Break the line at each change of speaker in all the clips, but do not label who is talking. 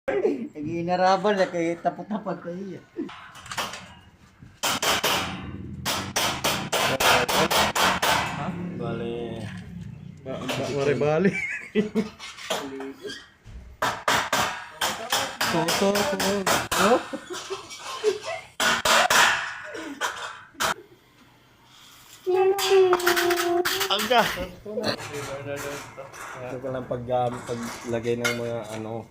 Nag-iinarabal na kay tapot-tapot ko iya.
Bale. Bale. Toto. Oh. Aga. Ito ka lang paglagay ng mga ano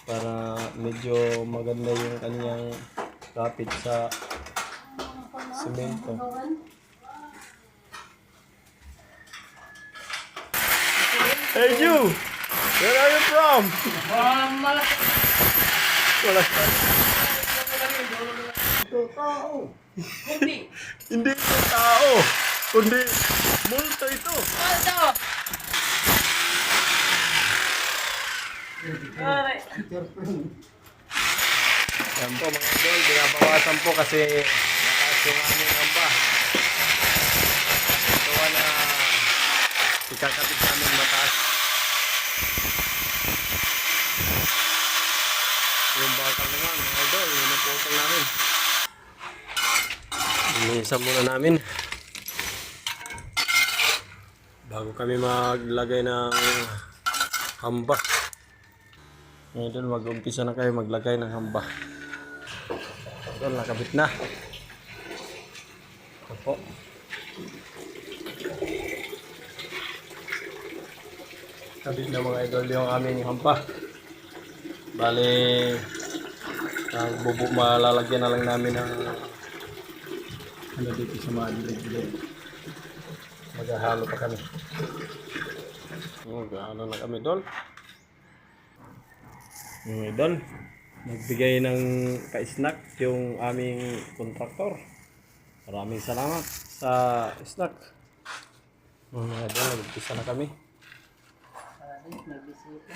para medyo maganda yung kanyang kapit sa semento. Hey you! Where are you from? Wala ka. Hindi ito tao, kundi multo ito. Yan po mga idol, binabawasan po kasi mataas yung aming hamba. Ito na ikakabit namin mataas. Yung bakal naman mga idol, yung naputol namin. Inisan muna namin bago kami maglagay ng hamba. Ngayon mag-umpisa na kayo maglagay ng hamba. Ito, nakabit na. Ito po. Kabit na mga idol yung aming hamba. Bali, malalagyan na lang namin ng ano dito sa mga dilig-dilig. Maghahalo pa kami. Maghahalo na kami doon. Yung idol, nagbigay ng ka-snack yung aming kontraktor. Maraming salamat sa snack. Mga idol, nagpisa na kami.
Maraming nagbisita.